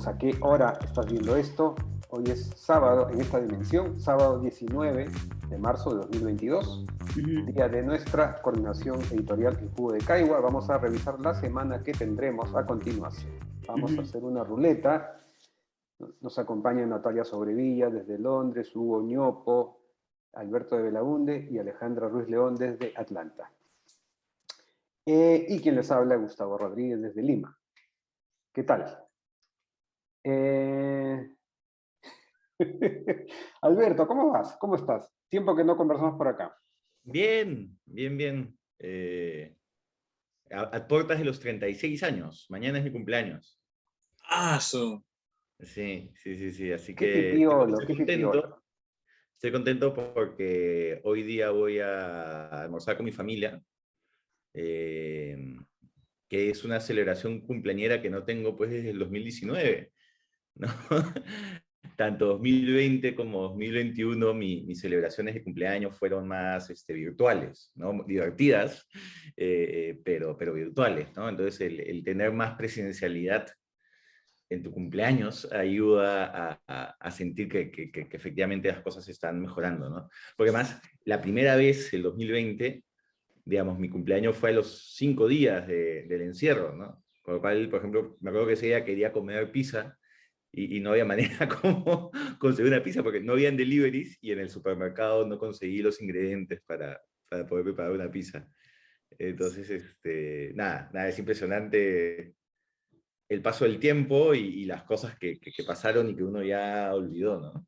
sabemos a qué hora estás viendo esto. Hoy es sábado en esta dimensión, sábado 19 de marzo de 2022, día de nuestra coordinación editorial en Jugo de Caigua. Vamos a revisar la semana que tendremos a continuación. Vamos a hacer una ruleta. Nos acompaña Natalia Sobrevilla desde Londres, Hugo Ñopo, Alberto de Belaunde y Alejandra Ruiz León desde Atlanta. Y quien les habla, Gustavo Rodríguez desde Lima. ¿Qué tal? Alberto, ¿cómo vas? ¿Cómo estás? Tiempo que no conversamos por acá. Bien, bien, bien. A puertas de los 36 años. Mañana es mi cumpleaños. Ah, su. Sí, sí, sí, sí. Así Qué que pipiolo, estoy qué pipiolo. contento. Estoy contento porque hoy día voy a almorzar con mi familia, que es una celebración cumpleañera que no tengo pues desde el 2019, ¿no? Tanto 2020 como 2021 mis celebraciones de cumpleaños fueron más virtuales, ¿no? Divertidas, pero virtuales, ¿no? Entonces el tener más presencialidad en tu cumpleaños ayuda a sentir que efectivamente las cosas están mejorando, ¿no? Porque más, la primera vez, el 2020, digamos, mi cumpleaños fue a los 5 días del encierro, ¿no? Con lo cual, por ejemplo, me acuerdo que ese día quería comer pizza y no había manera como conseguir una pizza porque no habían deliveries y en el supermercado no conseguí los ingredientes para poder preparar una pizza. Entonces, nada, es impresionante el paso del tiempo y las cosas que pasaron y que uno ya olvidó, ¿no?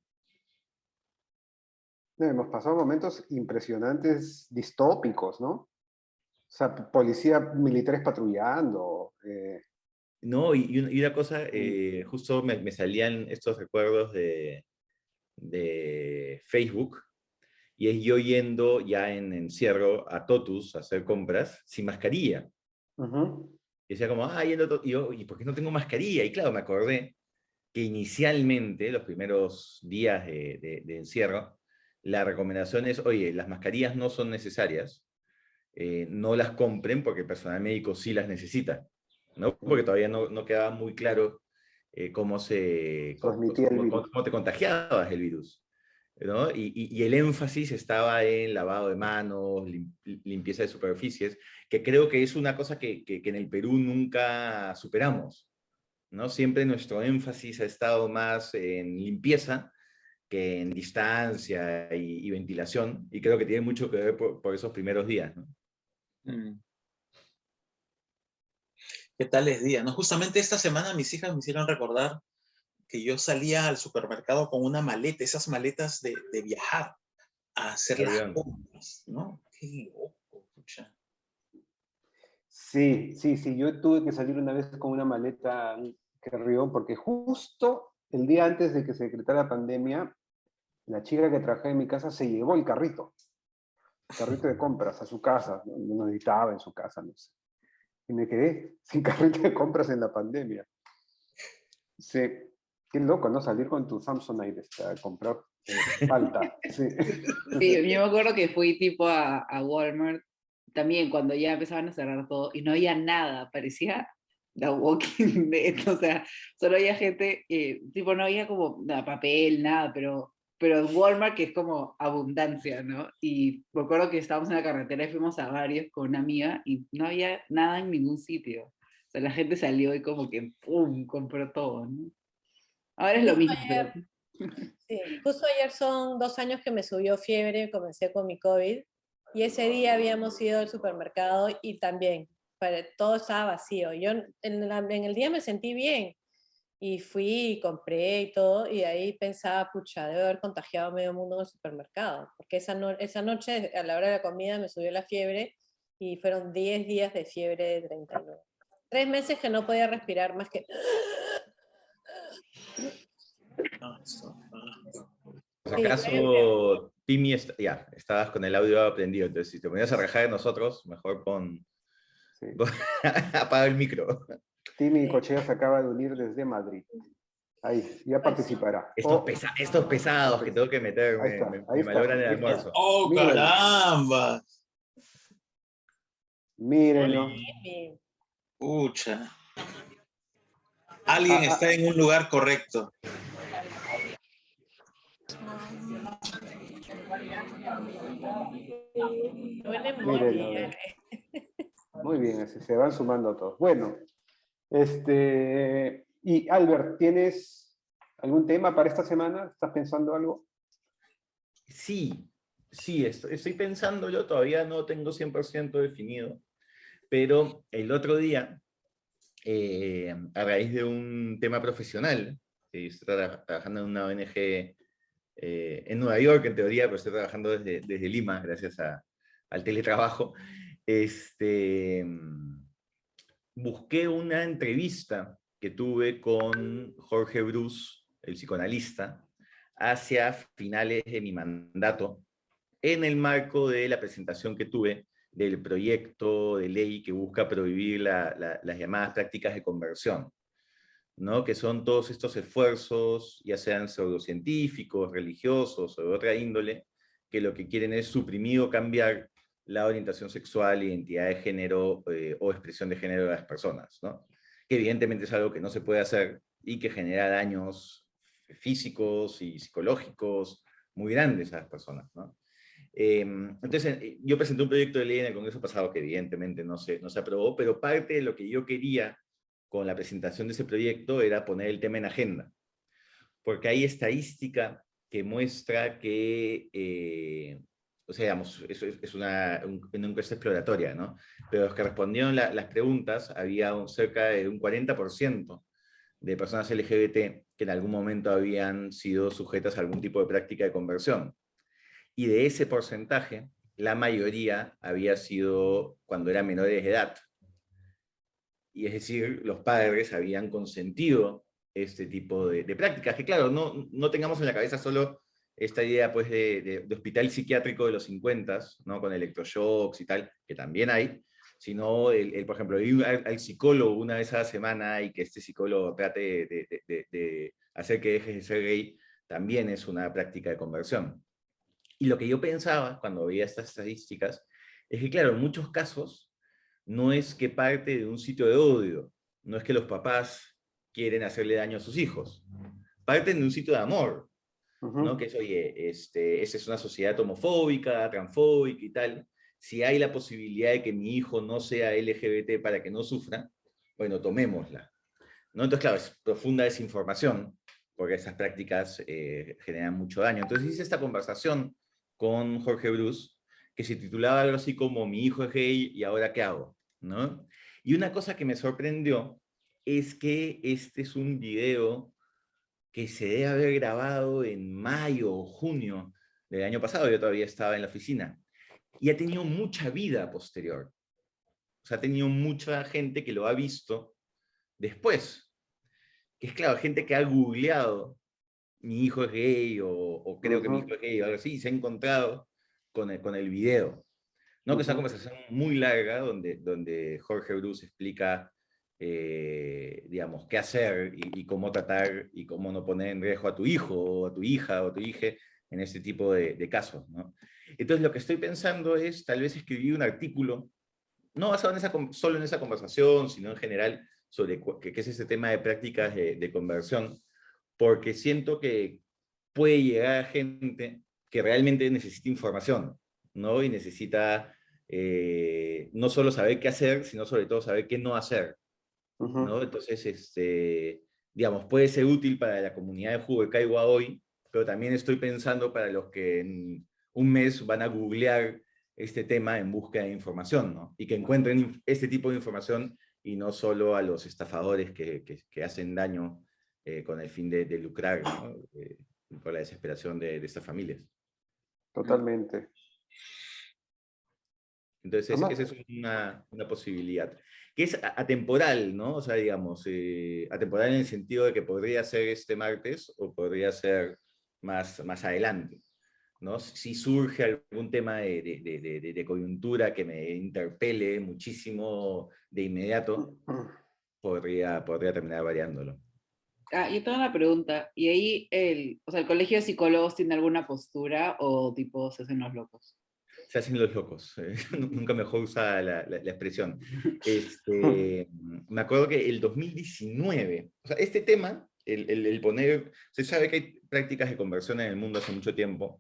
Hemos pasado momentos impresionantes, distópicos, ¿no? O sea, policía, militares patrullando. No, y una cosa, justo me salían estos recuerdos de Facebook, y es yo yendo ya en encierro a Totus a hacer compras sin mascarilla. Y decía como, yendo y yo, ¿y por qué no tengo mascarilla? Y claro, me acordé que inicialmente, los primeros días de encierro, la recomendación es, oye, las mascarillas no son necesarias, no las compren porque el personal médico sí las necesita, ¿no? Porque todavía no quedaba muy claro cómo Transmitía el virus. cómo te contagiabas el virus, ¿no? Y el énfasis estaba en lavado de manos, limpieza de superficies, que creo que es una cosa que en el Perú nunca superamos, ¿no? Siempre nuestro énfasis ha estado más en limpieza que en distancia y ventilación, y creo que tiene mucho que ver por esos primeros días, ¿no? ¿Qué tales días? No, justamente esta semana mis hijas me hicieron recordar que yo salía al supermercado con una maleta, esas maletas de viajar, a hacer las compras, ¿no? Qué loco, pucha. Sí, yo tuve que salir una vez con una maleta que río, porque justo el día antes de que se decretara la pandemia, la chica que trabajaba en mi casa se llevó el carrito de compras a su casa, no necesitaba en su casa, no sé. Y me quedé sin carrito de compras en la pandemia. Sí, qué loco, ¿no? Salir con tu Samsonite a comprar palta. Sí. Sí, yo me acuerdo que fui tipo a Walmart, también cuando ya empezaban a cerrar todo, y no había nada, parecía The Walking Dead, o sea, solo había gente, tipo no había como nada, papel, nada, pero Walmart que es como abundancia, ¿no? Y me acuerdo que estábamos en la carretera y fuimos a varios con una amiga y no había nada en ningún sitio. O sea, la gente salió y como que ¡pum! Compró todo, ¿no? Ahora es lo mismo, pero... Sí, justo ayer son 2 años que me subió fiebre, comencé con mi COVID, y ese día habíamos ido al supermercado y también, todo estaba vacío. Yo en el día me sentí bien, y fui y compré y todo, y de ahí pensaba, pucha, debo haber contagiado a medio mundo en el supermercado, porque esa noche, a la hora de la comida, me subió la fiebre, y fueron 10 días de fiebre de 39. 3 meses que no podía respirar más que... Por si acaso, Timmy, ya, estabas con el audio aprendido, entonces si te ponías a rajar de nosotros, mejor Sí. apaga el micro. Timmy Cochea se acaba de unir desde Madrid. Ahí, ya participará. Estos pesados que tengo que meterme, me malogran el almuerzo. ¡Oh, Mírenlo. caramba! Mírenlo. Pucha. Alguien está en un lugar correcto. Huele muy Mírenlo, bien. muy bien, así se van sumando todos. Bueno, y Albert, ¿tienes algún tema para esta semana? ¿Estás pensando algo? Sí, sí, estoy pensando, yo todavía no tengo 100% definido, pero el otro día, a raíz de un tema profesional, estoy trabajando en una ONG en Nueva York, en teoría, pero estoy trabajando desde Lima, gracias al teletrabajo. Busqué una entrevista que tuve con Jorge Bruce, el psicoanalista, hacia finales de mi mandato, en el marco de la presentación que tuve del proyecto de ley que busca prohibir las llamadas prácticas de conversión, ¿no? Que son todos estos esfuerzos, ya sean pseudocientíficos, religiosos o de otra índole, que lo que quieren es suprimir o cambiar la orientación sexual, identidad de género o expresión de género de las personas, ¿no? Que evidentemente es algo que no se puede hacer y que genera daños físicos y psicológicos muy grandes a las personas, ¿no? Entonces, yo presenté un proyecto de ley en el Congreso pasado que evidentemente no se aprobó, pero parte de lo que yo quería con la presentación de ese proyecto era poner el tema en agenda, porque hay estadística que muestra que, o sea, digamos, es una encuesta exploratoria, ¿no? Pero los que respondieron las preguntas, había cerca de un 40% de personas LGBT que en algún momento habían sido sujetas a algún tipo de práctica de conversión. Y de ese porcentaje, la mayoría había sido cuando eran menores de edad. Y es decir, los padres habían consentido este tipo de prácticas, que claro, no tengamos en la cabeza solo esta idea pues, de hospital psiquiátrico de los 50, ¿no? Con electroshocks y tal, que también hay, sino, por ejemplo, ir al psicólogo una vez a la semana y que este psicólogo trate de hacer que dejes de ser gay, también es una práctica de conversión. Y lo que yo pensaba cuando veía estas estadísticas es que, claro, en muchos casos no es que parte de un sitio de odio, no es que los papás quieren hacerle daño a sus hijos, parten de un sitio de amor, ¿no? Que es, oye, esta es una sociedad homofóbica, transfóbica y tal. Si hay la posibilidad de que mi hijo no sea LGBT para que no sufra, bueno, tomémosla, ¿no? Entonces, claro, es profunda desinformación, porque esas prácticas generan mucho daño. Entonces hice esta conversación con Jorge Bruce, que se titulaba algo así como Mi hijo es gay y ahora qué hago, ¿no? Y una cosa que me sorprendió es que este es un video que se debe haber grabado en mayo o junio del año pasado, yo todavía estaba en la oficina, y ha tenido mucha vida posterior. O sea, ha tenido mucha gente que lo ha visto después. Que es claro, gente que ha googleado mi hijo es gay o creo que mi hijo es gay o algo así, y se ha encontrado con el video. ¿No? Que es una conversación muy larga donde Jorge Bruce explica, digamos, qué hacer y cómo tratar y cómo no poner en riesgo a tu hijo o a tu hija o a tu hija en este tipo de casos, ¿no? Entonces lo que estoy pensando es tal vez escribir un artículo, no basado solo en esa conversación, sino en general sobre qué es ese tema de prácticas de conversión, porque siento que puede llegar a gente que realmente necesita información, ¿no? Y necesita no solo saber qué hacer, sino sobre todo saber qué no hacer, ¿no? Entonces, digamos, puede ser útil para la comunidad de Jugo hoy, pero también estoy pensando para los que en un mes van a googlear este tema en búsqueda de información, ¿no? Y que encuentren este tipo de información y no solo a los estafadores que hacen daño con el fin de lucrar, ¿no? Por la desesperación de estas familias. Totalmente. Entonces, Además, esa es una posibilidad. Que es atemporal, ¿no? O sea, digamos, atemporal en el sentido de que podría ser este martes o podría ser más adelante, ¿no? Si surge algún tema de coyuntura que me interpele muchísimo de inmediato, podría terminar variándolo. Yo tengo una pregunta. ¿Y ahí o sea, el colegio de psicólogos tiene alguna postura o tipo se hacen los locos? Se hacen los locos. Nunca mejor usada la expresión. Me acuerdo que el 2019, o sea, este tema, el poner, se sabe que hay prácticas de conversión en el mundo hace mucho tiempo,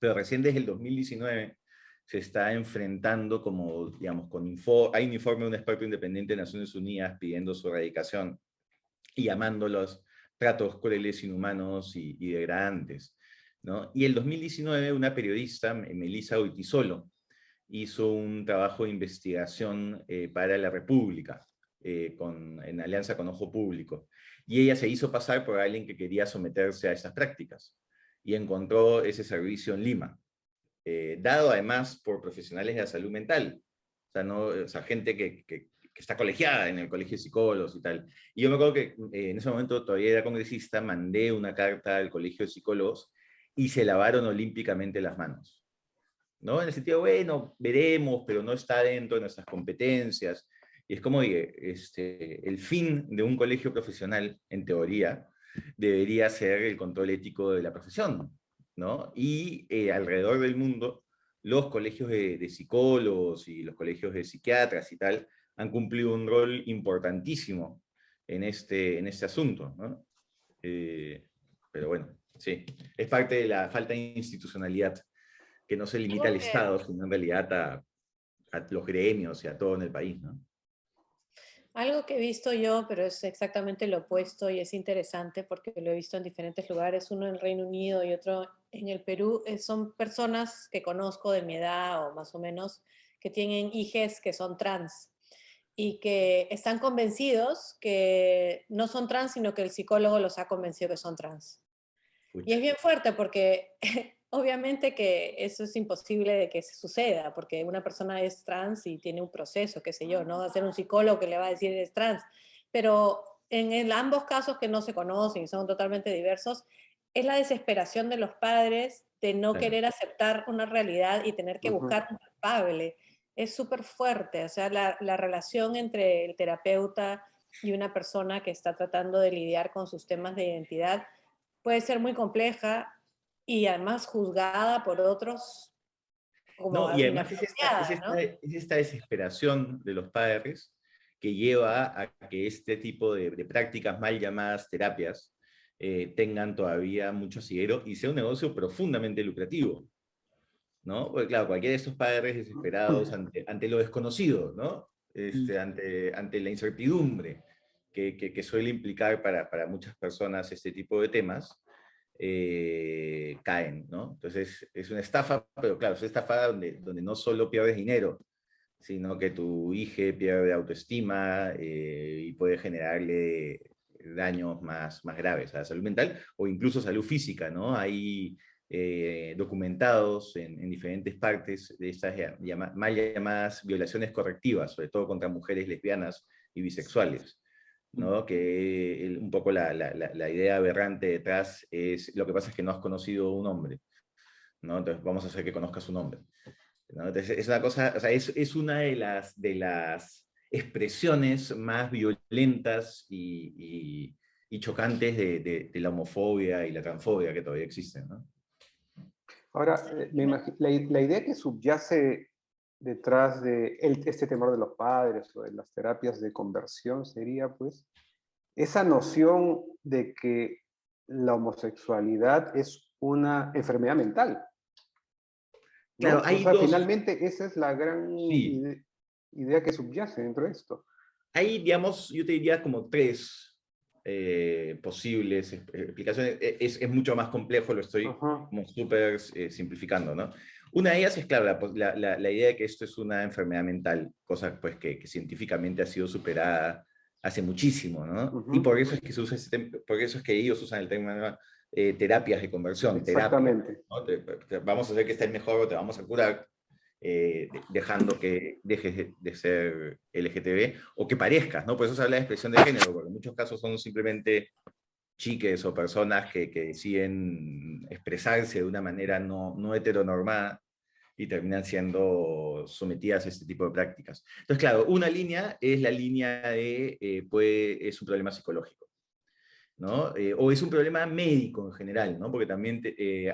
pero recién desde el 2019 se está enfrentando como, digamos, hay un informe de un experto independiente de Naciones Unidas pidiendo su erradicación y llamándolos tratos crueles, inhumanos y degradantes, ¿no? Y el 2019 una periodista, Melissa Oitisolo, hizo un trabajo de investigación para La República, en alianza con Ojo Público, y ella se hizo pasar por alguien que quería someterse a esas prácticas, y encontró ese servicio en Lima, dado además por profesionales de la salud mental, o sea, no, o sea gente que está colegiada en el colegio de psicólogos y tal. Y yo me acuerdo que en ese momento todavía era congresista, mandé una carta al colegio de psicólogos y se lavaron olímpicamente las manos, ¿no? En el sentido, bueno, veremos, pero no está dentro de nuestras competencias. Y es como, el fin de un colegio profesional, en teoría, debería ser el control ético de la profesión, ¿no? Y alrededor del mundo, los colegios de psicólogos y los colegios de psiquiatras y tal han cumplido un rol importantísimo en este asunto, ¿no? Pero bueno, sí, es parte de la falta de institucionalidad que no se limita al Estado, sino en realidad a los gremios y a todo en el país, ¿no? Algo que he visto yo, pero es exactamente lo opuesto y es interesante porque lo he visto en diferentes lugares, uno en el Reino Unido y otro en el Perú, son personas que conozco de mi edad o más o menos, que tienen hijas que son trans y que están convencidos que no son trans, sino que el psicólogo los ha convencido que son trans. Y es bien fuerte porque obviamente que eso es imposible de que suceda, porque una persona es trans y tiene un proceso, qué sé yo, no va a ser un psicólogo que le va a decir es trans, pero en ambos casos que no se conocen y son totalmente diversos, es la desesperación de los padres de no Claro. querer aceptar una realidad y tener que buscar un culpable. Es súper fuerte, o sea, la relación entre el terapeuta y una persona que está tratando de lidiar con sus temas de identidad puede ser muy compleja y además juzgada por otros como No, y además inapropiada, ¿no? es esta desesperación de los padres que lleva a que este tipo de prácticas mal llamadas terapias tengan todavía mucho asidero y sea un negocio profundamente lucrativo, ¿no? Porque claro, cualquiera de estos padres desesperados ante lo desconocido, ¿no? Ante la incertidumbre que suele implicar para muchas personas este tipo de temas, caen, ¿no? Entonces es una estafa, pero claro, es una estafa donde no solo pierdes dinero, sino que tu hija pierde autoestima y puede generarle daños más graves a la salud mental o incluso salud física, ¿no? Hay documentados en diferentes partes de estas mal llamadas violaciones correctivas, sobre todo contra mujeres lesbianas y bisexuales, ¿no? Que un poco la idea aberrante detrás es, lo que pasa es que no has conocido un hombre, ¿no? Entonces vamos a hacer que conozcas un hombre, ¿no? Entonces es una cosa, o sea, es una de las expresiones más violentas y chocantes de la homofobia y la transfobia que todavía existen, ¿no? Ahora, me imagino, la idea que subyace detrás de este temor de los padres o de las terapias de conversión sería, pues, esa noción de que la homosexualidad es una enfermedad mental, ¿no? Claro, O hay sea, dos, finalmente esa es la gran sí, idea que subyace dentro de esto. hay, digamos, yo te diría como tres posibles explicaciones. Es mucho más complejo, lo estoy Ajá. como súper simplificando, ¿no? Una de ellas es, claro, la idea de que esto es una enfermedad mental, cosa pues que científicamente ha sido superada hace muchísimo, ¿no? Y por eso es que se usa por eso es que ellos usan el término terapias de conversión, terapia, Exactamente. ¿no? Vamos a hacer que estés mejor o te vamos a curar, dejando que dejes de ser LGTB o que parezcas, ¿no? Por eso se habla de expresión de género, porque en muchos casos son simplemente chiques o personas que deciden expresarse de una manera no heteronormada y terminan siendo sometidas a este tipo de prácticas. Entonces, claro, una línea es la línea de, es un problema psicológico, ¿no? O es un problema médico en general, ¿no? Porque también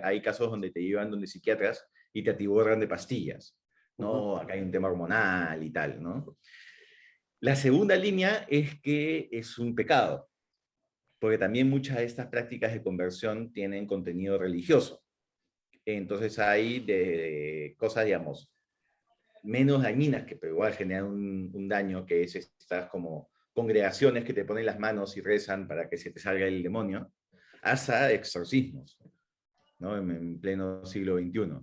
hay casos donde te llevan donde psiquiatras y te atiborran de pastillas, ¿no? Acá hay un tema hormonal y tal, ¿no? La segunda línea es que es un pecado, porque también muchas de estas prácticas de conversión tienen contenido religioso. Entonces hay de cosas, digamos, menos dañinas, que pero igual generan un daño, que es estas como congregaciones que te ponen las manos y rezan para que se te salga el demonio, hasta exorcismos, ¿no? En pleno siglo XXI.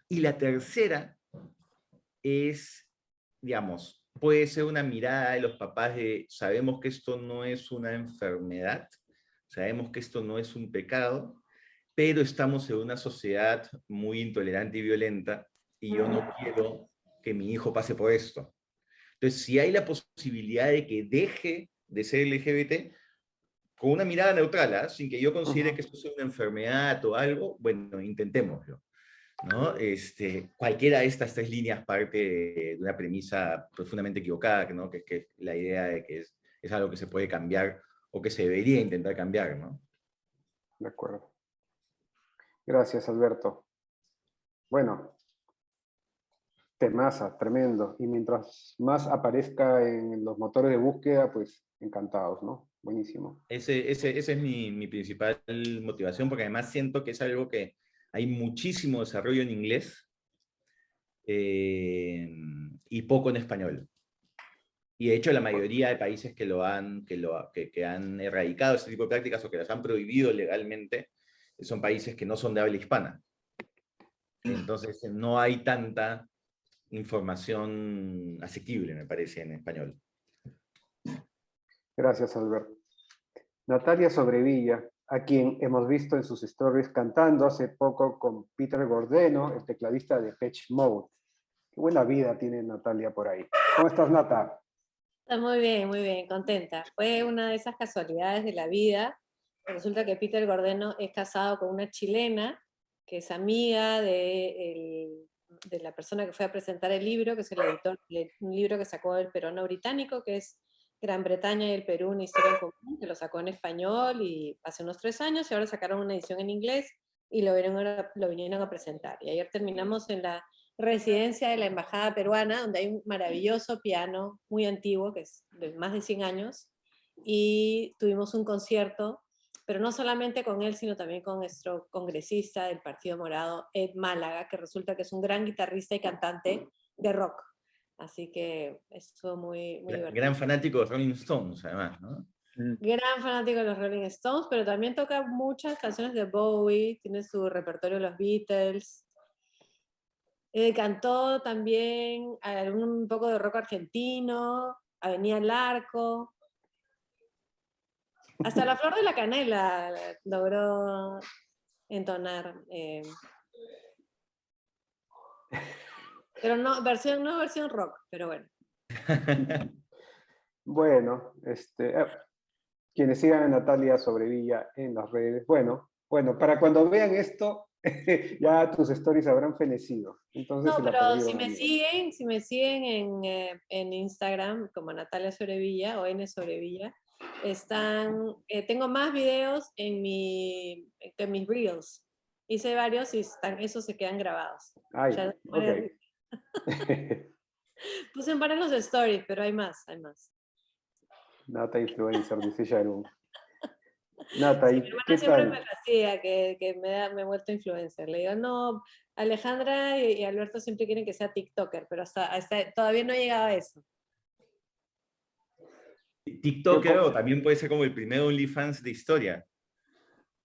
Y la tercera es, digamos, puede ser una mirada de los papás de, sabemos que esto no es una enfermedad, sabemos que esto no es un pecado, pero estamos en una sociedad muy intolerante y violenta, y yo no quiero que mi hijo pase por esto. Entonces, si hay la posibilidad de que deje de ser LGBT, con una mirada neutral, ¿eh? Sin que yo considere que esto sea una enfermedad o algo, bueno, intentémoslo, ¿no? Cualquiera de estas tres líneas parte de una premisa profundamente equivocada, ¿no? Que es que la idea de que es algo que se puede cambiar o que se debería intentar cambiar, ¿no? De acuerdo. Gracias, Alberto. Bueno, temaza, tremendo. Y mientras más aparezca en los motores de búsqueda, pues encantados, ¿no? Buenísimo. Esa es mi principal motivación, porque además siento que es algo que hay muchísimo desarrollo en inglés y poco en español. Y de hecho la mayoría de países que han erradicado este tipo de prácticas o que las han prohibido legalmente son países que no son de habla hispana. Entonces no hay tanta información asequible, me parece, en español. Gracias, Alberto. Natalia Sobrevilla, a quien hemos visto en sus stories cantando hace poco con Peter Gordeno, el tecladista de Depeche Mode. Qué buena vida tiene Natalia por ahí. ¿Cómo estás, Nata? Está muy bien, contenta. Fue una de esas casualidades de la vida. Resulta que Peter Gordeno es casado con una chilena que es amiga de la persona que fue a presentar el libro, que es el editor de un libro que sacó el peruano británico, que es Gran Bretaña y el Perú, una historia en común, que lo sacó en español y hace unos 3 años, y ahora sacaron una edición en inglés y lo vinieron a presentar. Y ayer terminamos en la residencia de la Embajada Peruana, donde hay un maravilloso piano muy antiguo, que es de más de 100 años, y tuvimos un concierto, pero no solamente con él, sino también con nuestro congresista del Partido Morado, Ed Málaga, que resulta que es un gran guitarrista y cantante de rock. Así que estuvo muy divertido. Gran fanático de Rolling Stones, además, ¿no? Gran fanático de los Rolling Stones, pero también toca muchas canciones de Bowie, tiene su repertorio de los Beatles. Cantó también un poco de rock argentino, Avenida al Arco. Hasta La Flor de la Canela logró entonar. Pero no versión rock, pero bueno. Bueno, quienes sigan a Natalia Sobrevilla en las redes, bueno, para cuando vean esto, ya tus stories habrán fenecido. Entonces No, se la pero perdieron, si me siguen en Instagram como Natalia Sobrevilla o N Sobrevilla, tengo más videos en mis reels. Hice varios y esos se quedan grabados. Ay, Ya, ok. puse en varios los stories, pero hay más. Nata influencer, dice Sharon. Nata, Sí, ¿y mi hermana qué siempre me tal? lo hacía, que me he vuelto influencer. Le digo, no, Alejandra y Alberto siempre quieren que sea TikToker, pero hasta todavía no he llegado a eso. TikToker o también puede ser como el primer OnlyFans de historia.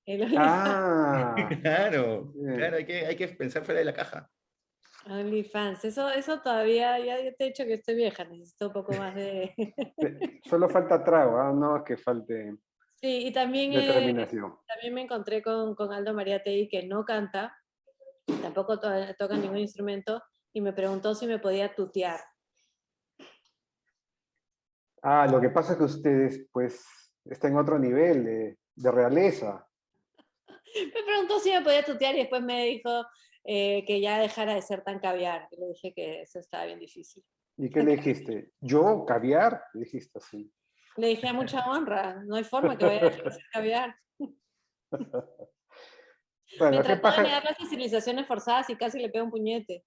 El OnlyFans. Ah, Claro, hay que pensar fuera de la caja. OnlyFans, eso todavía, ya te he dicho que estoy vieja, necesito un poco más de... solo falta trago, no que falte Sí, y también determinación. me encontré con Aldo Mariátegui, que no canta, tampoco toca ningún instrumento, y me preguntó si me podía tutear. Ah, lo que pasa es que ustedes, pues, están en otro nivel de realeza. Me preguntó si me podía tutear y después me dijo que ya dejara de ser tan caviar. Y le dije que eso estaba bien difícil. ¿Y qué le dijiste? ¿Yo, caviar? Le dijiste así. Le dije a mucha honra, no hay forma que vaya a dejar de ser caviar. Bueno, Me qué trató de paja. negar las esterilizaciones forzadas y casi le pega un puñete.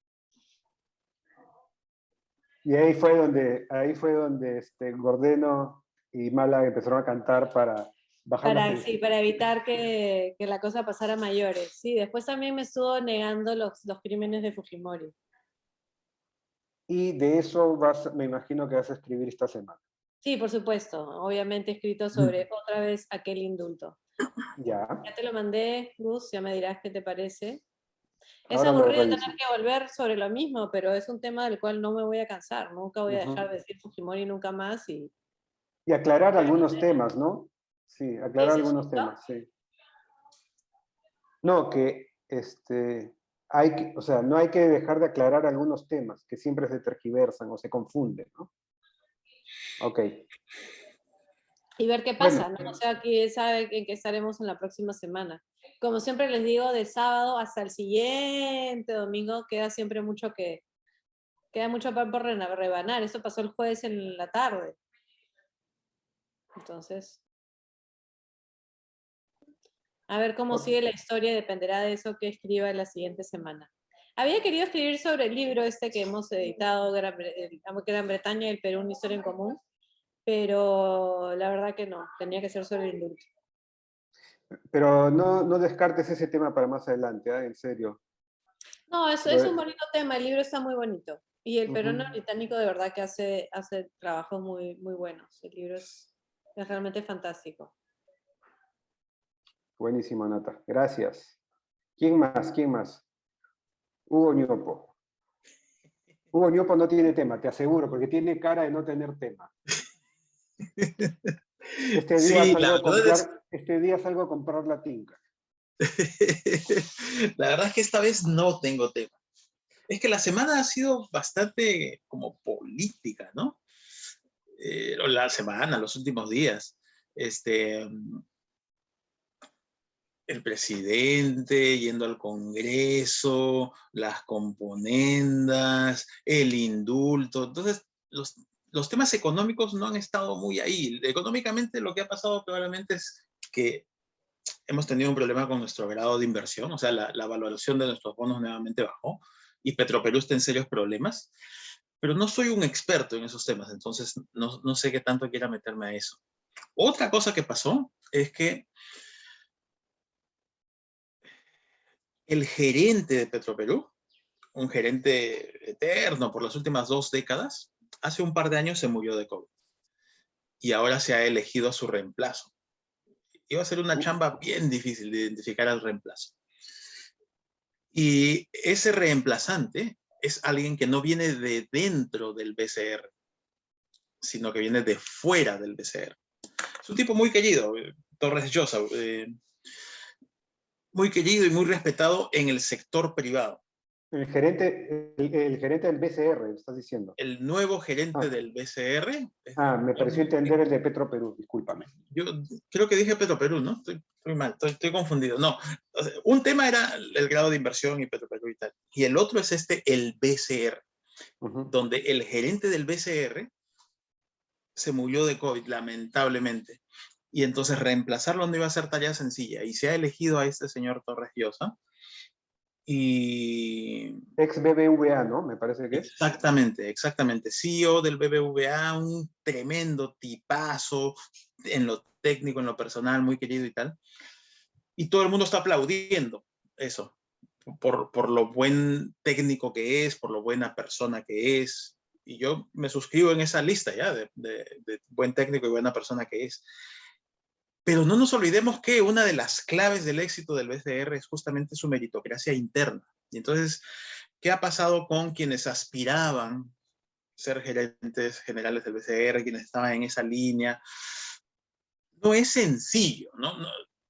Y ahí fue donde Gordeno y Mala empezaron a cantar para bajar las Sí, tensiones. para evitar que la cosa pasara a mayores. Sí, después también me estuvo negando los crímenes de Fujimori. Y de eso me imagino que vas a escribir esta semana. Sí, por supuesto. Obviamente he escrito sobre otra vez aquel indulto. Ya, Ya te lo mandé, Gus, ya me dirás qué te parece. Es ahora lo aburrido tener reviso. que volver sobre lo mismo, pero es un tema del cual no me voy a cansar. Nunca voy a Ujú. dejar de decir Fujimori nunca más. Y Y aclarar algunos temas, ¿no? Sí, ¿qué aclarar dices, algunos Justo? temas, sí. No, que o sea, no hay que dejar de aclarar algunos temas que siempre se tergiversan o se confunden, ¿no? Ok. Y ver qué Bueno, pasa, ¿no? O sea, quién sabe en qué estaremos en la próxima semana. Como siempre les digo, del sábado hasta el siguiente domingo queda mucho pan por rebanar. Esto pasó el jueves en la tarde. Entonces, a ver cómo sigue la historia, dependerá de eso que escriba en la siguiente semana. Había querido escribir sobre el libro este que hemos editado, Gran Bretaña y el Perú, una historia en común, pero la verdad que no, tenía que ser sobre el indulto. pero no descartes ese tema para más adelante, ¿ah? En serio. No, es un bonito tema, el libro está muy bonito. Y el peruano Ujú. británico de verdad que hace trabajos muy, muy buenos. El libro es realmente fantástico. Buenísimo, Nata. Gracias. ¿Quién más? ¿Quién más? Hugo Ñopo. Hugo Ñopo no tiene tema, te aseguro, porque tiene cara de no tener tema. Sí, la verdad es, Este día salgo a comprar la tinca. la verdad es que esta vez no tengo tema. Es que la semana ha sido bastante como política, ¿no? La semana, los últimos días. Este, el presidente yendo al Congreso, las componendas, el indulto. Entonces, los temas económicos no han estado muy ahí. Económicamente lo que ha pasado probablemente es que hemos tenido un problema con nuestro grado de inversión, o sea, la valoración de nuestros bonos nuevamente bajó y Petroperú está en serios problemas, pero no soy un experto en esos temas, entonces no sé qué tanto quiera meterme a eso. Otra cosa que pasó es que el gerente de Petroperú, un gerente eterno por las últimas 2 décadas, hace un par de años se murió de COVID y ahora se ha elegido a su reemplazo. Iba a ser una chamba bien difícil de identificar al reemplazo. Y ese reemplazante es alguien que no viene de dentro del BCR, sino que viene de fuera del BCR. Es un tipo muy querido, Torres Llosa, muy querido y muy respetado en el sector privado. El gerente del BCR, estás diciendo. El nuevo gerente del BCR. Me pareció entender el de Petroperú, discúlpame. Yo creo que dije Petroperú, ¿no? Estoy mal, estoy confundido. No, o sea, un tema era el grado de inversión y Petroperú y tal. Y el otro es el BCR, donde el gerente del BCR se murió de COVID, lamentablemente. Y entonces reemplazarlo no iba a ser tarea sencilla. Y se ha elegido a este señor Torres Llosa. Y... Ex BBVA, ¿no? Me parece que es. Exactamente. CEO del BBVA, un tremendo tipazo en lo técnico, en lo personal, muy querido y tal. Y todo el mundo está aplaudiendo eso, por lo buen técnico que es, por lo buena persona que es. Y yo me suscribo en esa lista ya de buen técnico y buena persona que es. Pero no nos olvidemos que una de las claves del éxito del BCR es justamente su meritocracia interna. Y entonces, ¿qué ha pasado con quienes aspiraban a ser gerentes generales del BCR, quienes estaban en esa línea? No es sencillo, ¿no?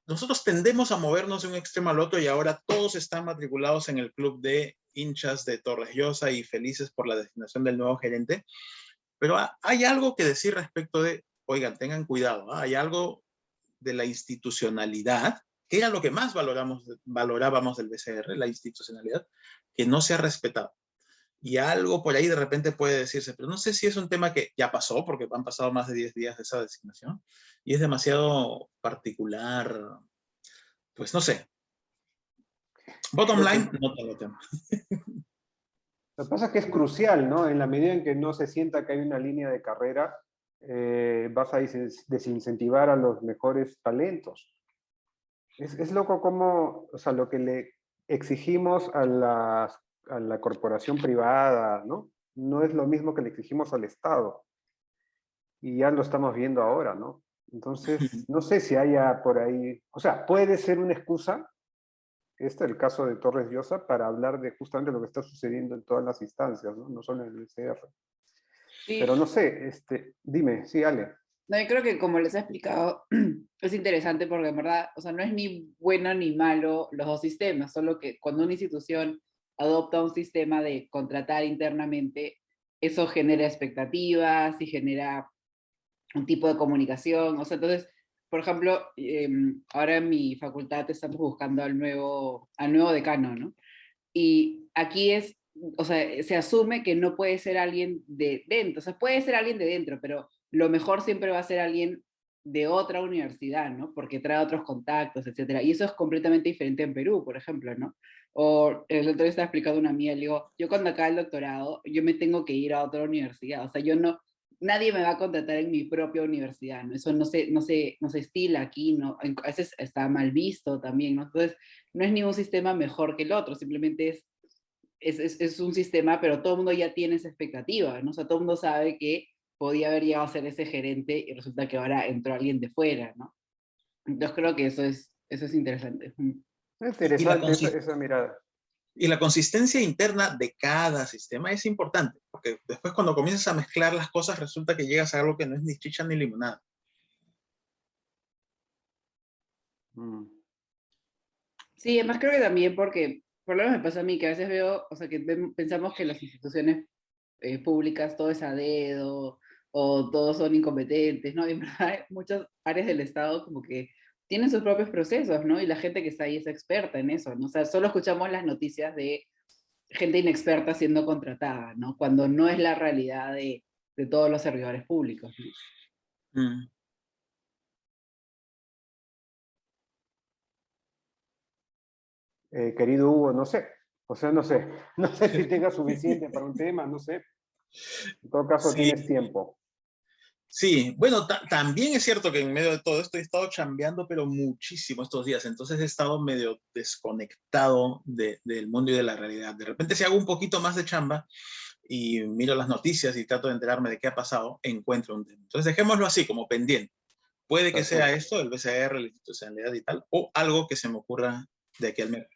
Nosotros tendemos a movernos de un extremo al otro y ahora todos están matriculados en el club de hinchas de Torres Llosa y felices por la designación del nuevo gerente. Pero hay algo que decir respecto de, oigan, tengan cuidado, ¿no? Hay algo de la institucionalidad, que era lo que más valorábamos del BCR, la institucionalidad, que no se ha respetado. Y algo por ahí de repente puede decirse, pero no sé si es un tema que ya pasó, porque han pasado más de 10 días de esa designación, y es demasiado particular, pues no sé. Bottom line, no te lo temo. Lo que pasa es que es crucial, ¿no? En la medida en que no se sienta que hay una línea de carrera, vas a desincentivar a los mejores talentos. Es loco como, o sea, lo que le exigimos a la corporación privada, ¿no? No es lo mismo que le exigimos al Estado. Y ya lo estamos viendo ahora, ¿no? Entonces, no sé si haya por ahí, o sea, puede ser una excusa, este es el caso de Torres Llosa, para hablar de justamente lo que está sucediendo en todas las instancias, ¿no? No solo en el ECR. Sí. Pero no sé, dime, sí, Ale. No, yo creo que como les he explicado, es interesante porque en verdad, o sea, no es ni bueno ni malo los dos sistemas, solo que cuando una institución adopta un sistema de contratar internamente, eso genera expectativas y genera un tipo de comunicación, o sea, entonces, por ejemplo, ahora en mi facultad estamos buscando al nuevo decano, ¿no? Y aquí es, o sea, se asume que no puede ser alguien de dentro, o sea, puede ser alguien de dentro, pero lo mejor siempre va a ser alguien de otra universidad, ¿no? Porque trae otros contactos, etcétera. Y eso es completamente diferente en Perú, por ejemplo, ¿no? O el otro día estaba explicando una amiga, le digo, yo cuando acabe el doctorado, yo me tengo que ir a otra universidad, o sea, yo no, nadie me va a contratar en mi propia universidad, ¿no? Eso no se estila aquí, ¿no? A veces está mal visto también, ¿no? Entonces, no es ningún sistema mejor que el otro, simplemente es un sistema, pero todo el mundo ya tiene esa expectativa, ¿no? O sea, todo el mundo sabe que podía haber llegado a ser ese gerente y resulta que ahora entró alguien de fuera, ¿no? Entonces creo que eso es interesante. Es Y la, interesante esa mirada. y la consistencia interna de cada sistema es importante, porque después cuando comienzas a mezclar las cosas resulta que llegas a algo que no es ni chicha ni limonada. Mm. Sí, además creo que también porque, por lo menos me pasa a mí, que a veces veo, o sea, que pensamos que las instituciones públicas todo es a dedo, o todos son incompetentes, ¿no? Y en verdad muchas áreas del Estado como que tienen sus propios procesos, ¿no? Y la gente que está ahí es experta en eso, ¿no? O sea, solo escuchamos las noticias de gente inexperta siendo contratada, ¿no? Cuando no es la realidad de todos los servidores públicos, ¿no? Mm. Querido Hugo, no sé, o sea, no sé, no sé si tengas suficiente para un tema, no sé. En todo caso, Sí, tienes tiempo. sí. Bueno, también es cierto que en medio de todo esto he estado chambeando, pero muchísimo estos días, entonces he estado medio desconectado del mundo y de la realidad. De repente si hago un poquito más de chamba y miro las noticias y trato de enterarme de qué ha pasado, encuentro un tema. Entonces dejémoslo así, como pendiente. Puede que sea esto, el BCR, la institucionalidad y tal, o algo que se me ocurra de aquí al mes.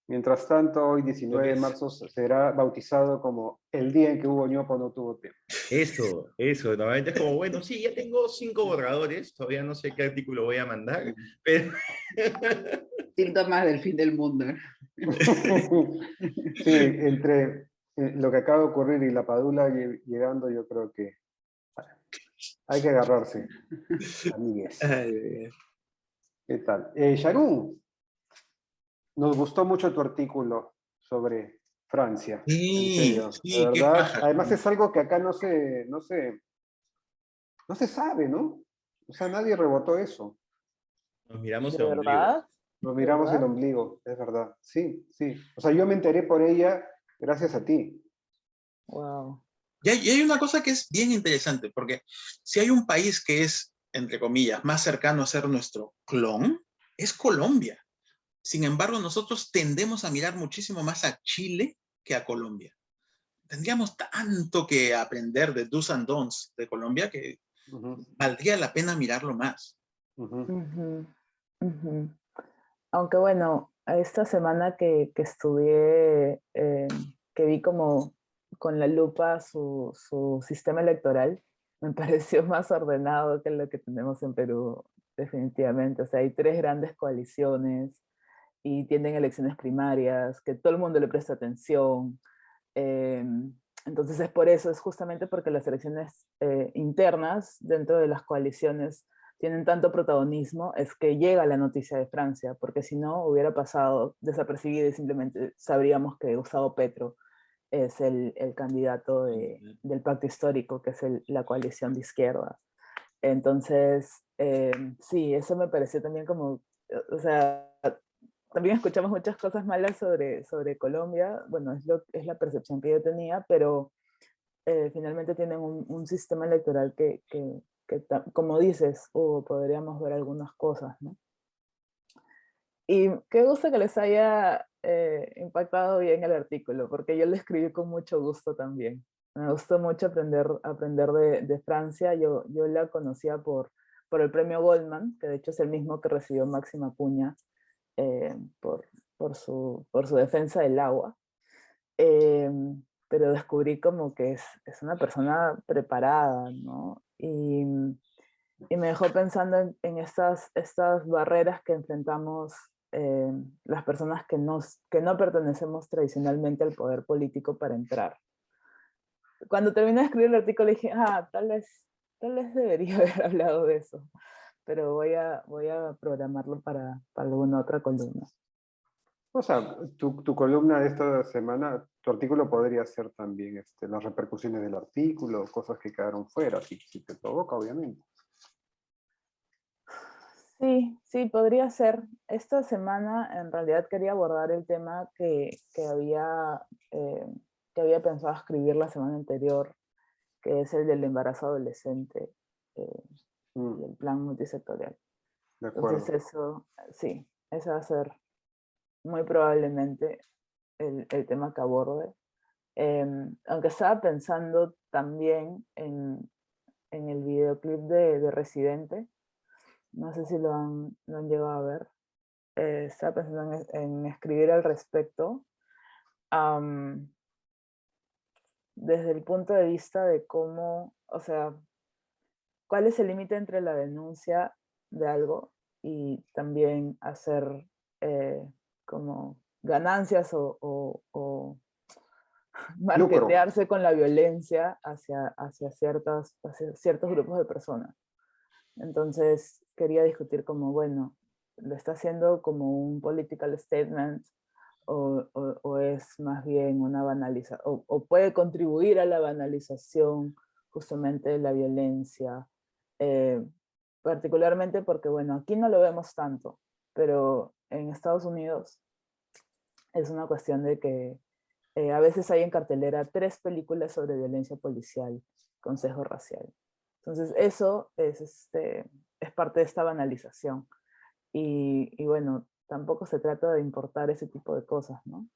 Mientras tanto, hoy 19 de marzo será bautizado como el día en que Hugo Ñopo no tuvo tiempo. Eso, normalmente es como, bueno, sí, ya tengo 5 borradores, todavía no sé qué artículo voy a mandar, pero... Síntomas del fin del mundo. Sí, entre lo que acaba de ocurrir y la Padula llegando, yo creo que hay que agarrarse, amigues. ¿Qué tal? Sharon, nos gustó mucho tu artículo sobre Francia, en Sí, serio, de sí, qué verdad. paja. Además es algo que acá no se sabe, ¿no? O sea, nadie rebotó eso. Nos miramos ¿De el ombligo. verdad? Nos ¿De miramos el verdad? ombligo, es verdad. Sí, sí. O sea, yo me enteré por ella gracias a ti. Wow. Y hay una cosa que es bien interesante, porque si hay un país que es, entre comillas, más cercano a ser nuestro clon, es Colombia. Sin embargo, nosotros tendemos a mirar muchísimo más a Chile que a Colombia. Tendríamos tanto que aprender de do's and don'ts de Colombia que valdría la pena mirarlo más. Ujú, ujú. Aunque bueno, esta semana que estudié, que vi como con la lupa su sistema electoral, me pareció más ordenado que lo que tenemos en Perú, definitivamente. O sea, hay 3 grandes coaliciones y tienen elecciones primarias, que todo el mundo le presta atención. Eh, entonces es por eso, es justamente porque las elecciones internas dentro de las coaliciones tienen tanto protagonismo, es que llega la noticia de Francia, porque si no hubiera pasado desapercibido y simplemente sabríamos que Gustavo Petro es el candidato del pacto histórico, que es la coalición de izquierda. Entonces, sí, eso me pareció también como, o sea, también escuchamos muchas cosas malas sobre Colombia. Bueno, es la percepción que yo tenía, pero finalmente tienen un sistema electoral como dices, podríamos ver algunas cosas, ¿no? Y qué gusto que les haya impactado bien el artículo, porque yo lo escribí con mucho gusto también. Me gustó mucho aprender de Francia. Yo la conocía por el premio Goldman, que de hecho es el mismo que recibió Máxima Acuña por su defensa del agua. Pero descubrí como que es una persona preparada, ¿no? Y me dejó pensando en estas barreras que enfrentamos las personas que no pertenecemos tradicionalmente al poder político para entrar. Cuando terminé de escribir el artículo dije, tal vez debería haber hablado de eso, pero voy a programarlo para alguna otra columna. O sea, tu columna de esta semana, tu artículo podría ser también las repercusiones del artículo, cosas que quedaron fuera, si te provoca, obviamente. Sí, podría ser. Esta semana en realidad quería abordar el tema que había pensado escribir la semana anterior, que es el del embarazo adolescente y el plan multisectorial. De acuerdo. Entonces eso, sí, ese va a ser muy probablemente el tema que aborde. Aunque estaba pensando también en el videoclip de Residente, no sé si lo han llegado a ver. Estaba pensando en escribir al respecto, desde el punto de vista de cómo, o sea, cuál es el límite entre la denuncia de algo y también hacer como ganancias o marketearse con la violencia hacia ciertos grupos de personas. Entonces quería discutir como, bueno, ¿lo está haciendo como un political statement o es más bien una banalización, o puede contribuir a la banalización justamente de la violencia? Particularmente porque, bueno, aquí no lo vemos tanto, pero en Estados Unidos es una cuestión de que a veces hay en cartelera 3 películas sobre violencia policial con sesgo racial. Entonces eso es parte de esta banalización. Y bueno, tampoco se trata de importar ese tipo de cosas, ¿no?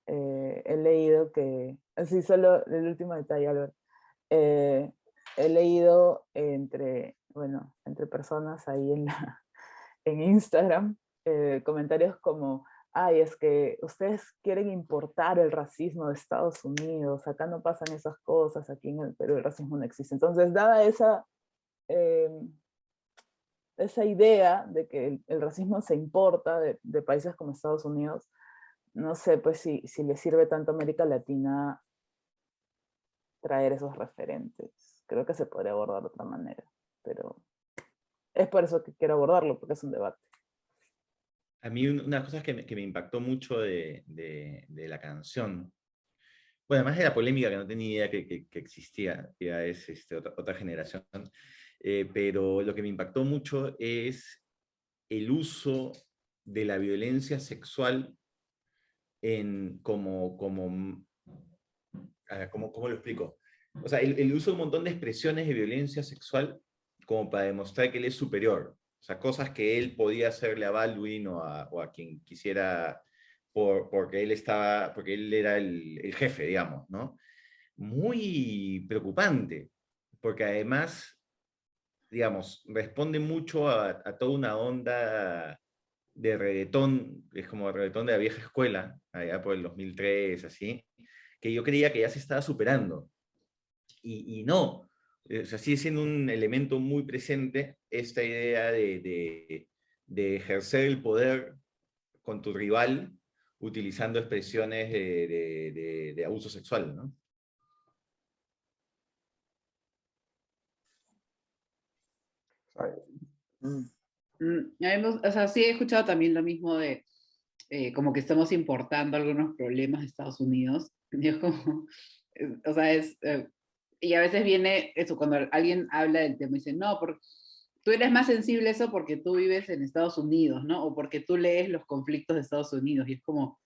He leído que, así solo el último detalle, Albert, he leído entre personas ahí en Instagram, comentarios como, ay, es que ustedes quieren importar el racismo de Estados Unidos, acá no pasan esas cosas, aquí en el Perú el racismo no existe. Entonces, dada esa idea de que el racismo se importa de países como Estados Unidos, no sé pues si le sirve tanto a América Latina traer esos referentes. Creo que se podría abordar de otra manera, pero es por eso que quiero abordarlo, porque es un debate. A mí una cosa que me impactó mucho de la canción, bueno, además de la polémica que no tenía idea que existía, ya es otra generación, pero lo que me impactó mucho es el uso de la violencia sexual ¿cómo lo explico? O sea, el uso de un montón de expresiones de violencia sexual como para demostrar que él es superior. O sea, cosas que él podía hacerle a Baldwin o a quien quisiera porque él era el jefe, digamos, ¿no? Muy preocupante, porque además, digamos, responde mucho a toda una onda de reggaetón, es como reggaetón de la vieja escuela, allá por el 2003, así, que yo creía que ya se estaba superando. Y no, o sea, sigue siendo un elemento muy presente esta idea de ejercer el poder con tu rival utilizando expresiones de abuso sexual, ¿no? O sea, sí he escuchado también lo mismo de como que estamos importando algunos problemas de Estados Unidos. Y es como, o sea, y a veces viene eso, cuando alguien habla del tema y dice, no, tú eres más sensible a eso porque tú vives en Estados Unidos, ¿no? O porque tú lees los conflictos de Estados Unidos y es como,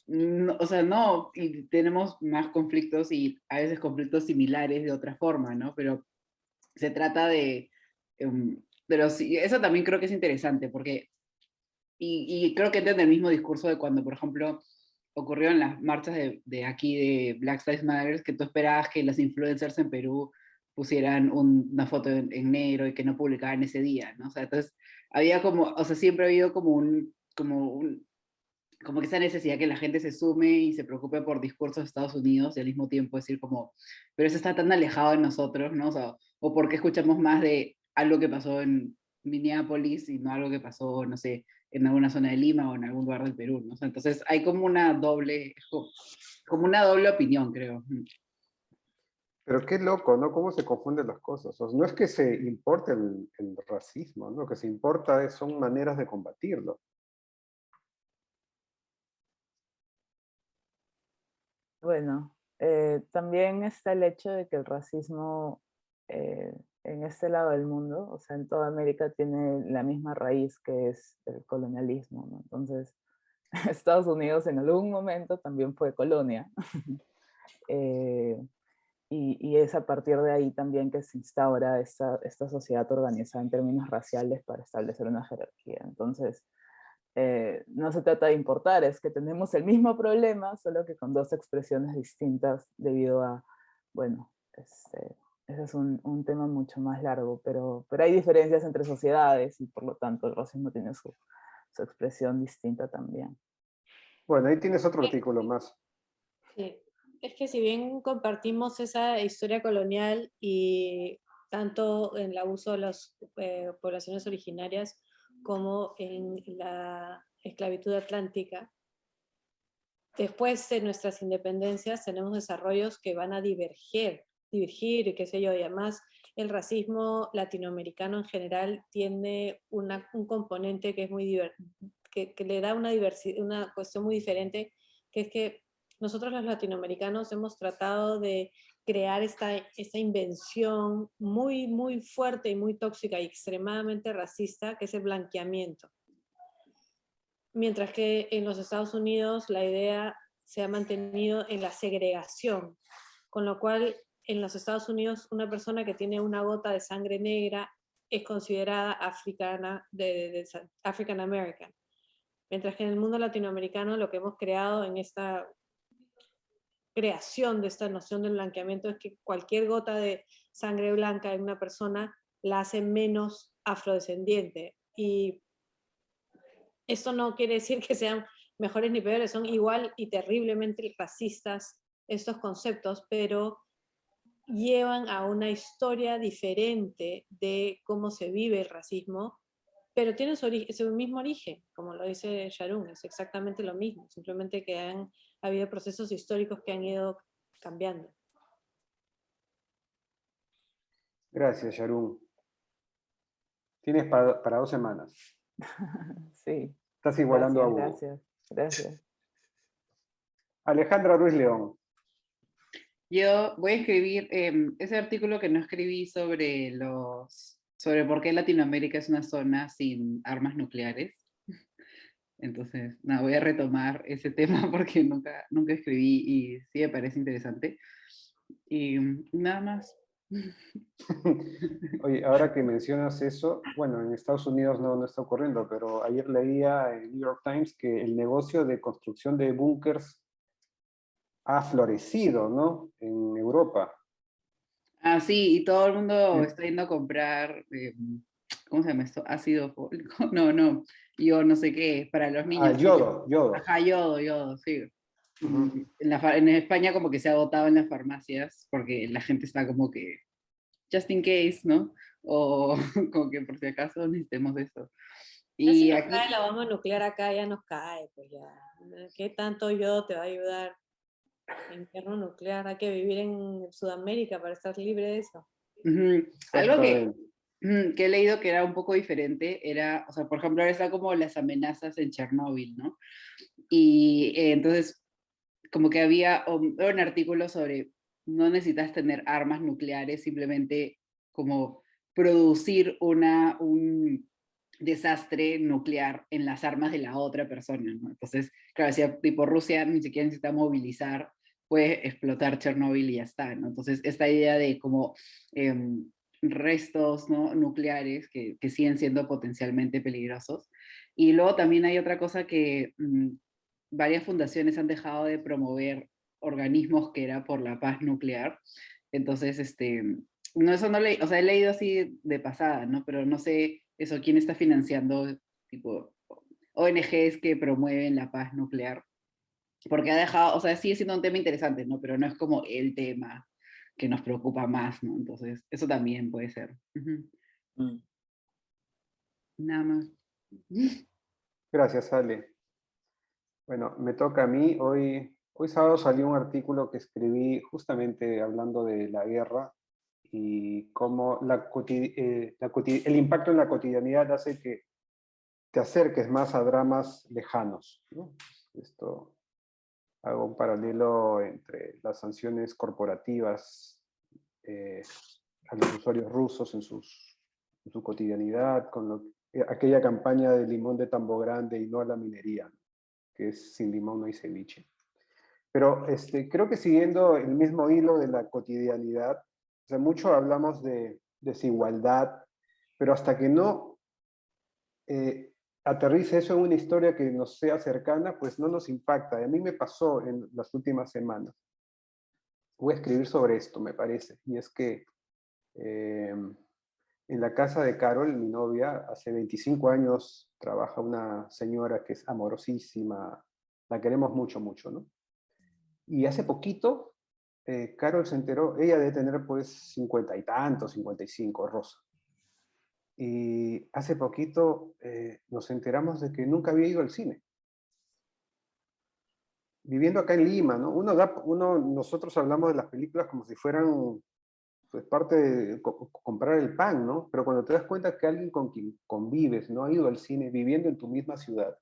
no, o sea, no, y tenemos más conflictos y a veces conflictos similares de otra forma, ¿no? Pero se trata de, pero sí, eso también creo que es interesante porque, y creo que entiende el mismo discurso de cuando, por ejemplo, ocurrieron las marchas de aquí de Black Lives Matter, que tú esperabas que los influencers en Perú pusieran una foto en negro y que no publicaran ese día, ¿no? O sea, entonces había como, o sea, siempre ha habido como que esa necesidad que la gente se sume y se preocupe por discursos de Estados Unidos y al mismo tiempo decir como, pero eso está tan alejado de nosotros, ¿no? O sea, o por qué escuchamos más de algo que pasó en Minneapolis y no algo que pasó, no sé, en alguna zona de Lima o en algún lugar del Perú, ¿no? O sea, entonces hay como una doble, como una doble opinión, creo. Pero qué loco, ¿no? Cómo se confunden las cosas. O sea, no es que se importe el racismo, ¿no? Lo que se importa son maneras de combatirlo. Bueno, también está el hecho de que el racismo en este lado del mundo, o sea, en toda América, tiene la misma raíz que es el colonialismo, ¿no? Entonces, Estados Unidos en algún momento también fue colonia. eh, y es a partir de ahí también que se instaura esta sociedad organizada en términos raciales para establecer una jerarquía. Entonces, no se trata de importar, es que tenemos el mismo problema, solo que con dos expresiones distintas debido a, bueno, ese es un tema mucho más largo, pero hay diferencias entre sociedades y por lo tanto el racismo tiene su expresión distinta también. Bueno, ahí tienes otro artículo más. Sí. Es que si bien compartimos esa historia colonial y tanto en el abuso de las poblaciones originarias como en la esclavitud atlántica, después de nuestras independencias tenemos desarrollos que van a divergir, qué sé yo, y además el racismo latinoamericano en general tiene un componente que es que le da una cuestión muy diferente, que es que nosotros los latinoamericanos hemos tratado de crear esta invención muy, muy fuerte y muy tóxica y extremadamente racista, que es el blanqueamiento. Mientras que en los Estados Unidos la idea se ha mantenido en la segregación, con lo cual en los Estados Unidos una persona que tiene una gota de sangre negra es considerada African American. Mientras que en el mundo latinoamericano lo que hemos creado en esta creación de esta noción del blanqueamiento es que cualquier gota de sangre blanca en una persona la hace menos afrodescendiente. Y esto no quiere decir que sean mejores ni peores, son igual y terriblemente racistas estos conceptos, pero llevan a una historia diferente de cómo se vive el racismo, pero tienen su mismo origen, como lo dice Sharon, es exactamente lo mismo, simplemente que han habido procesos históricos que han ido cambiando. Gracias, Sharon. Tienes para 2 semanas. Sí. Estás igualando a Hugo. Gracias. Alejandra Ruiz León. Yo voy a escribir ese artículo que no escribí sobre por qué Latinoamérica es una zona sin armas nucleares. Entonces, nada, voy a retomar ese tema porque nunca escribí y sí me parece interesante. Y nada más. Oye, ahora que mencionas eso, bueno, en Estados Unidos no está ocurriendo, pero ayer leía en New York Times que el negocio de construcción de búnkers ha florecido, ¿no? En Europa. Ah, sí, y todo el mundo Sí. está yendo a comprar, ¿cómo se llama esto? Ácido fólico. No, yo no sé qué, para los niños. Yodo. Ajá, yodo, sí. Uh-huh. En España como que se ha agotado en las farmacias porque la gente está como que, just in case, ¿no? O como que por si acaso necesitemos eso. Ya si Y nos aquí, cae la bomba nuclear acá, ya nos cae, pues ya. ¿Qué tanto yodo te va a ayudar? Invierno nuclear, hay que vivir en Sudamérica para estar libre de eso. algo Exactamente. que he leído que era un poco diferente era, o sea, por ejemplo, ahora está como las amenazas en Chernóbil, ¿no? Y entonces, como que había un artículo sobre no necesitas tener armas nucleares, simplemente como producir un desastre nuclear en las armas de la otra persona, ¿no? Entonces, claro, si tipo Rusia ni siquiera necesita movilizar, puede explotar Chernóbil y ya está, ¿no? Entonces, esta idea de como restos, ¿no?, nucleares que siguen siendo potencialmente peligrosos. Y luego también hay otra cosa que varias fundaciones han dejado de promover organismos que era por la paz nuclear. Entonces, no, eso no le, o sea, he leído así de pasada, ¿no? Pero no sé eso, quién está financiando, tipo, ONGs que promueven la paz nuclear. Porque ha dejado, o sea, sigue siendo un tema interesante, ¿no? Pero no es como el tema que nos preocupa más, ¿no? Entonces, eso también puede ser. Mm. Nada más. Gracias, Ale. Bueno, me toca a mí. Hoy sábado salió un artículo que escribí justamente hablando de la guerra y cómo el impacto en la cotidianidad hace que te acerques más a dramas lejanos, ¿no? Esto, hago un paralelo entre las sanciones corporativas a los usuarios rusos en su cotidianidad, con aquella campaña de limón de Tambo Grande y no a la minería, que es sin limón no hay ceviche. Pero creo que siguiendo el mismo hilo de la cotidianidad, o sea, mucho hablamos de desigualdad, pero hasta que no aterrice eso en una historia que nos sea cercana, pues no nos impacta. Y a mí me pasó en las últimas semanas. Voy a escribir sobre esto, me parece, y es que en la casa de Carol, mi novia, hace 25 años trabaja una señora que es amorosísima, la queremos mucho, mucho, ¿no? Y hace poquito, Carol se enteró, ella debe tener pues 50 y tantos, 55, Rosa. Y hace poquito nos enteramos de que nunca había ido al cine. Viviendo acá en Lima, ¿no? Nosotros hablamos de las películas como si fueran pues, parte de comprar el pan, ¿no? Pero cuando te das cuenta que alguien con quien convives no ha ido al cine viviendo en tu misma ciudad,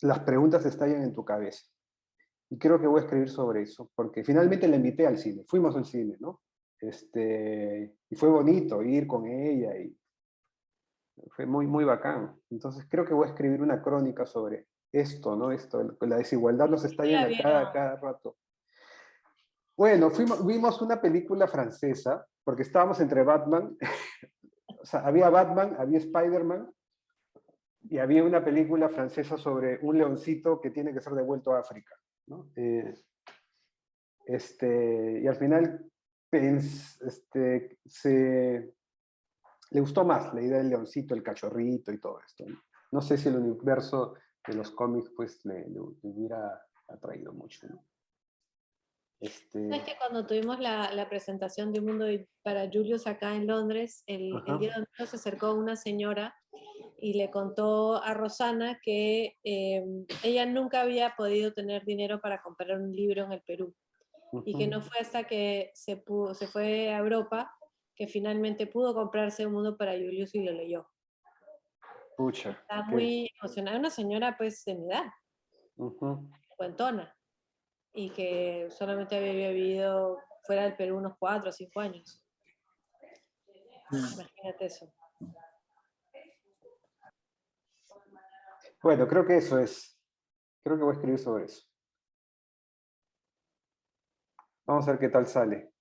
las preguntas estallan en tu cabeza. Y creo que voy a escribir sobre eso, porque finalmente la invité al cine, fuimos al cine, ¿no? Y fue bonito ir con ella y fue muy, muy bacán. Entonces creo que voy a escribir una crónica sobre esto, ¿no? La desigualdad nos estalla la en vieron? cada rato. Bueno, vimos una película francesa, porque estábamos entre Batman, o sea, había Batman, había Spider-Man, y había una película francesa sobre un leoncito que tiene que ser devuelto a África, ¿no? Y al final le gustó más la idea del leoncito, el cachorrito y todo esto, ¿no? No sé si el universo de los cómics pues le hubiera atraído mucho, ¿no? Es que cuando tuvimos la presentación de Un Mundo para Julius acá en Londres, el día domingo se acercó una señora y le contó a Rosana que ella nunca había podido tener dinero para comprar un libro en el Perú y que no fue hasta que se fue a Europa que finalmente pudo comprarse Un Mundo para Julius y lo leyó. Pucha. Está muy emocionada, una señora pues de mi edad, cuentona, y que solamente había vivido fuera del Perú unos 4 o 5 años. Imagínate eso. Bueno, creo que eso es. Creo que voy a escribir sobre eso. Vamos a ver qué tal sale.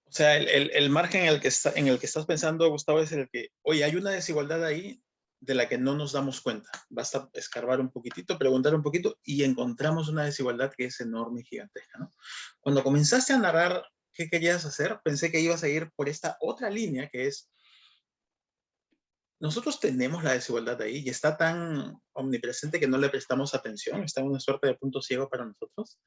O sea, el margen en el que estás pensando, Gustavo, es el que, oye, hay una desigualdad ahí de la que no nos damos cuenta. Basta escarbar un poquitito, preguntar un poquito y encontramos una desigualdad que es enorme y gigantesca, ¿no? Cuando comenzaste a narrar qué querías hacer, pensé que ibas a ir por esta otra línea que es, nosotros tenemos la desigualdad ahí y está tan omnipresente que no le prestamos atención, está en una suerte de punto ciego para nosotros.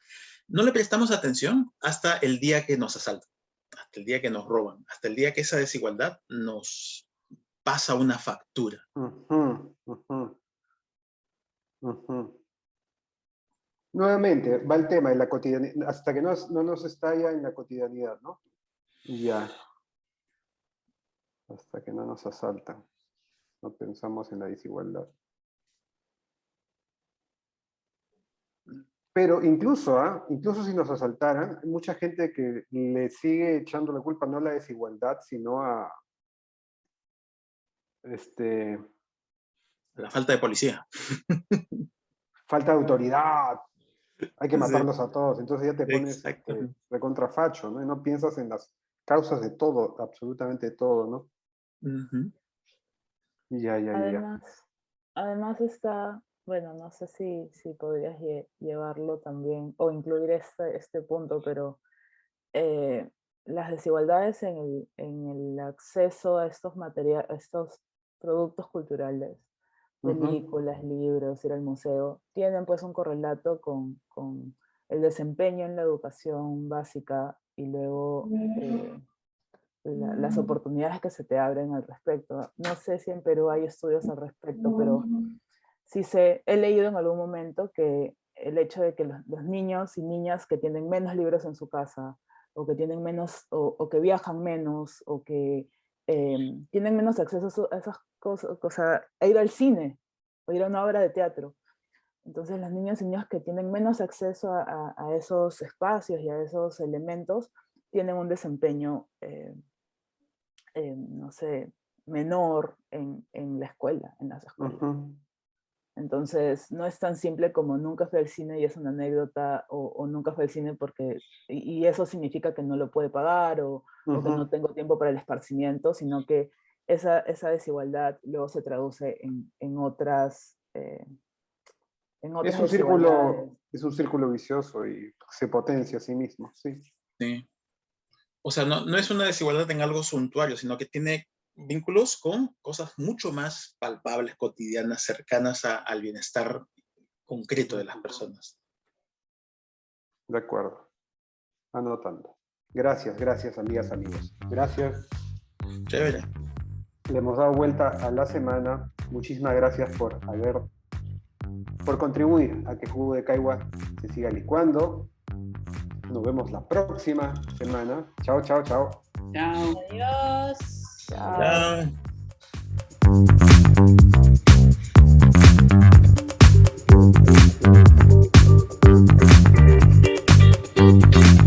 No le prestamos atención hasta el día que nos asaltan, hasta el día que nos roban, hasta el día que esa desigualdad nos pasa una factura. Nuevamente, va el tema de la cotidianidad, hasta que no nos estalla en la cotidianidad, ¿no? Ya. Hasta que no nos asaltan. No pensamos en la desigualdad. Pero incluso si nos asaltaran, hay mucha gente que le sigue echando la culpa no a la desigualdad, sino a La falta de policía. falta de autoridad. Hay que Sí. matarlos a todos. Entonces ya te pones Exactamente. recontrafacho, ¿no? Y no piensas en las causas de todo, absolutamente todo, ¿no? Ujú. Ya. Además está, bueno, no sé si podrías llevarlo también o incluir este punto, pero las desigualdades en el acceso a estos a estos productos culturales, películas, libros, ir al museo, tienen pues un correlato con el desempeño en la educación básica y luego las oportunidades que se te abren al respecto. No sé si en Perú hay estudios al respecto, pero sí he leído en algún momento que el hecho de que los niños y niñas que tienen menos libros en su casa, o que tienen menos, o que viajan menos, o que tienen menos acceso a esas cosas, a ir al cine, o ir a una obra de teatro. Entonces los niños y niñas que tienen menos acceso a esos espacios y a esos elementos, tienen un desempeño, no sé, menor en la escuela, en las escuelas. Entonces, no es tan simple como nunca fui al cine y es una anécdota, o nunca fui al cine porque, y eso significa que no lo puede pagar, o que no tengo tiempo para el esparcimiento, sino que esa desigualdad luego se traduce en otras desigualdades. Es un círculo vicioso y se potencia a sí mismo, sí. Sí. O sea, no es una desigualdad en algo suntuario, sino que tiene vínculos con cosas mucho más palpables, cotidianas, cercanas al bienestar concreto de las personas. De acuerdo. Anotando. Gracias, amigas, amigos. Gracias. Chévere. Le hemos dado vuelta a la semana. Muchísimas gracias por contribuir a que Jugo de Caigua se siga licuando. Nos vemos la próxima semana. Chao. Chao. Adiós. Chao.